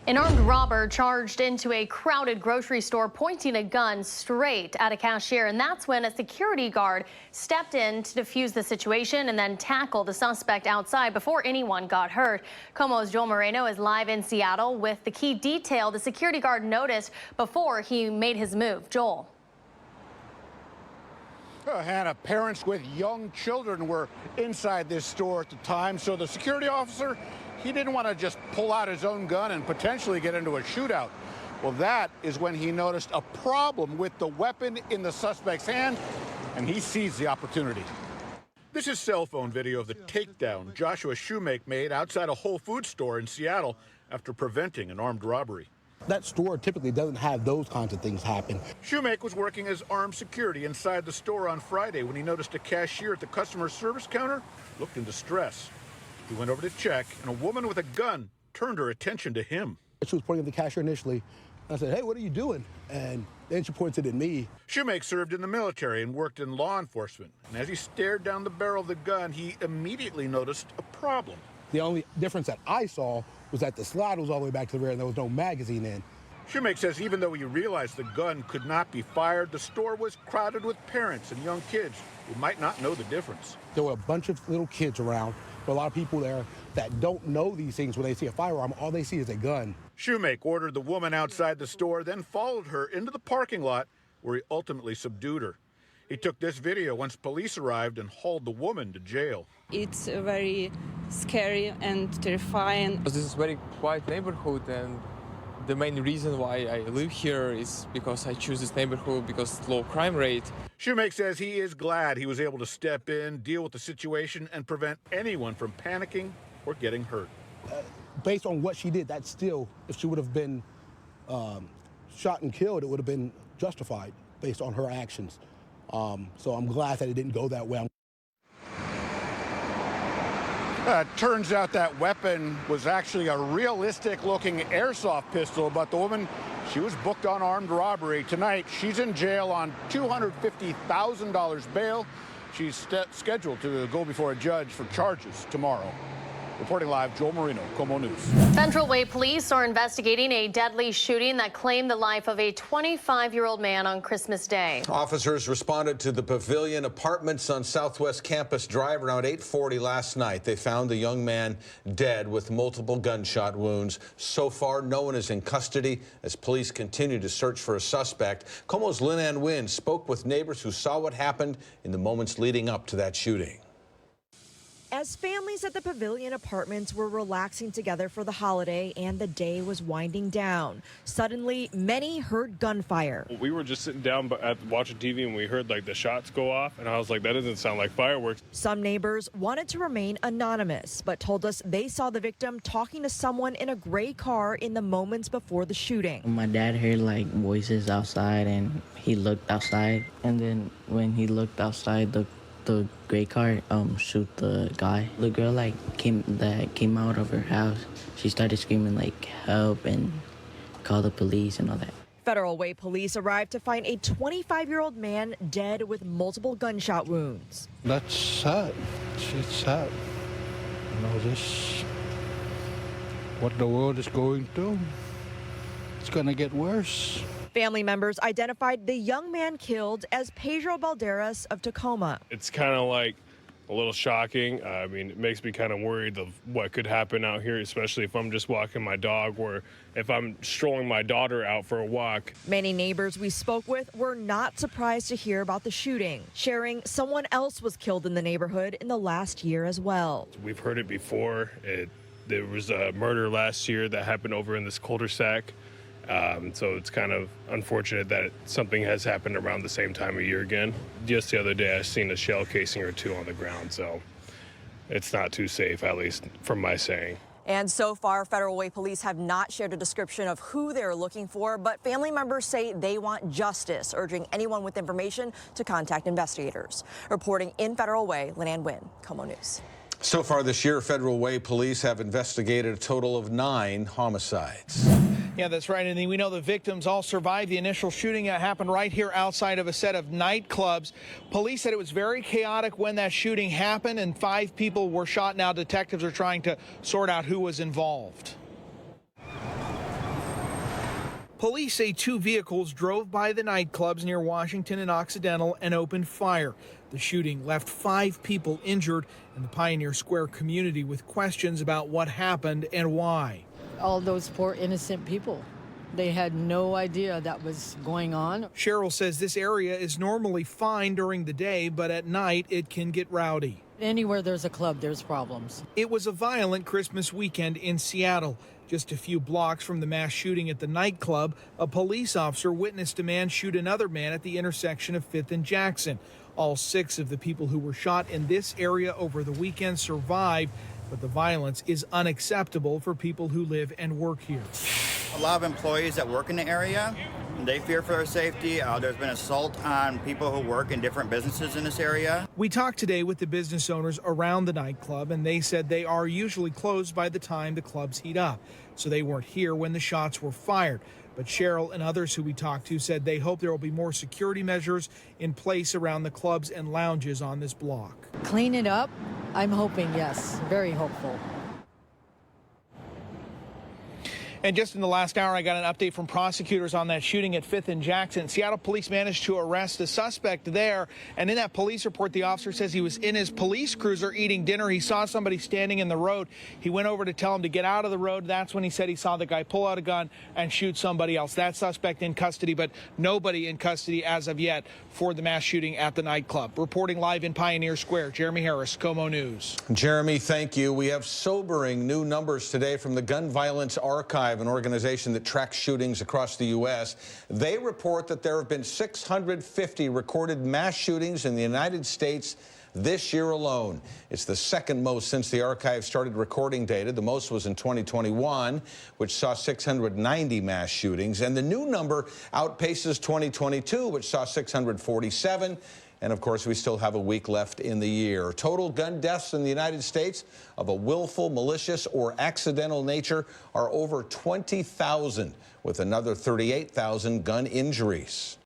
An armed robber charged into a crowded grocery store, pointing a gun straight at a cashier. And that's when a security guard stepped in to defuse the situation and then tackle the suspect outside before anyone got hurt. KOMO's Joel Moreno is live in Seattle with the key detail the security guard noticed before he made his move. Joel. Hannah, parents with young children were inside this store at the time, so the security officer, he didn't want to just pull out his own gun and potentially get into a shootout. Well, that is when he noticed a problem with the weapon in the suspect's hand, and he seized the opportunity. This is cell phone video of the takedown Joshua Shuemake made outside a Whole Foods store in Seattle after preventing an armed robbery. That store typically doesn't have those kinds of things happen. Shuemake was working as armed security inside the store on Friday when he noticed a cashier at the customer service counter looked in distress. He went over to check, and a woman with a gun turned her attention to him. She was pointing at the cashier initially. I said, "Hey, what are you doing?" And then she pointed at me. Shuemake served in the military and worked in law enforcement. And as he stared down the barrel of the gun, he immediately noticed a problem. The only difference that I saw was that the slide was all the way back to the rear and there was no magazine in. Shuemake says even though he realized the gun could not be fired, the store was crowded with parents and young kids who might not know the difference. There were a bunch of little kids around. There were a lot of people there that don't know these things. When they see a firearm, all they see is a gun. Shuemake ordered the woman outside the store, then followed her into the parking lot where he ultimately subdued her. He took this video once police arrived and hauled the woman to jail. It's very scary and terrifying. This is a very quiet neighborhood, and the main reason why I live here is because I choose this neighborhood because it's low crime rate. Shuemake says he is glad he was able to step in, deal with the situation, and prevent anyone from panicking or getting hurt. Based on what she did, that's still, if she would have been shot and killed, it would have been justified based on her actions. So I'm glad that it didn't go that way. Turns out that weapon was actually a realistic-looking airsoft pistol, but the woman, she was booked on armed robbery. Tonight, she's in jail on $250,000 bail. She's scheduled to go before a judge for charges tomorrow. Reporting live, Joel Moreno, KOMO News. Central Way Police are investigating a deadly shooting that claimed the life of a 25-year-old man on Christmas Day. Officers responded to the Pavilion Apartments on Southwest Campus Drive around 8:40 last night. They found the young man dead with multiple gunshot wounds. So far, no one is in custody as police continue to search for a suspect. KOMO's Lynn Ann Wynn spoke with neighbors who saw what happened in the moments leading up to that shooting. As families at the Pavilion Apartments were relaxing together for the holiday and the day was winding down, suddenly many heard gunfire. We were just sitting down watching TV and we heard like the shots go off, and I was like, that doesn't sound like fireworks. Some neighbors wanted to remain anonymous, but told us they saw the victim talking to someone in a gray car in the moments before the shooting. My dad heard like voices outside and he looked outside, and then when he looked outside, the gray car shoot the guy. The girl came out of her house. She started screaming like help and call the police and all that. Federal Way police arrived to find a 25-year-old man dead with multiple gunshot wounds. That's sad. It's sad. You know, this what the world is going through. It's gonna get worse. Family members identified the young man killed as Pedro Balderas of Tacoma. It's kind of like a little shocking. I mean, it makes me kind of worried of what could happen out here, especially if I'm just walking my dog or if I'm strolling my daughter out for a walk. Many neighbors we spoke with were not surprised to hear about the shooting, sharing someone else was killed in the neighborhood in the last year as well. We've heard it before. There was a murder last year that happened over in this cul-de-sac. So it's kind of unfortunate that something has happened around the same time of year again. Just the other day, I seen a shell casing or two on the ground, so it's not too safe, at least from my saying. And so far, Federal Way police have not shared a description of who they're looking for, but family members say they want justice, urging anyone with information to contact investigators. Reporting in Federal Way, Lynn Ann Wynn, KOMO News. So far this year, Federal Way police have investigated a total of 9 homicides. Yeah, that's right, and we know the victims all survived the initial shooting that happened right here outside of a set of nightclubs. Police said it was very chaotic when that shooting happened, and 5 people were shot. Now detectives are trying to sort out who was involved. Police say 2 vehicles drove by the nightclubs near Washington and Occidental and opened fire. The shooting left 5 people injured in the Pioneer Square community with questions about what happened and why. All those poor innocent people. They had no idea that was going on. Cheryl says this area is normally fine during the day, but at night it can get rowdy. Anywhere there's a club, there's problems. It was a violent Christmas weekend in Seattle. Just a few blocks from the mass shooting at the nightclub, a police officer witnessed a man shoot another man at the intersection of 5th and Jackson. All 6 of the people who were shot in this area over the weekend survived, but the violence is unacceptable for people who live and work here. A lot of employees that work in the area, they fear for their safety. There's been assault on people who work in different businesses in this area. We talked today with the business owners around the nightclub, and they said they are usually closed by the time the clubs heat up, so they weren't here when the shots were fired. But Cheryl and others who we talked to said they hope there will be more security measures in place around the clubs and lounges on this block. Clean it up? I'm hoping, yes. Very hopeful. And just in the last hour, I got an update from prosecutors on that shooting at 5th and Jackson. Seattle police managed to arrest the suspect there. And in that police report, the officer says he was in his police cruiser eating dinner. He saw somebody standing in the road. He went over to tell him to get out of the road. That's when he said he saw the guy pull out a gun and shoot somebody else. That suspect in custody, but nobody in custody as of yet for the mass shooting at the nightclub. Reporting live in Pioneer Square, Jeremy Harris, KOMO News. Jeremy, thank you. We have sobering new numbers today from the Gun Violence Archive, an organization that tracks shootings across the U.S. They report that there have been 650 recorded mass shootings in the United States this year alone. It's the second most since the archive started recording data. The most was in 2021, which saw 690 mass shootings. And the new number outpaces 2022, which saw 647. And of course, we still have a week left in the year. Total gun deaths in the United States of a willful, malicious, or accidental nature are over 20,000, with another 38,000 gun injuries.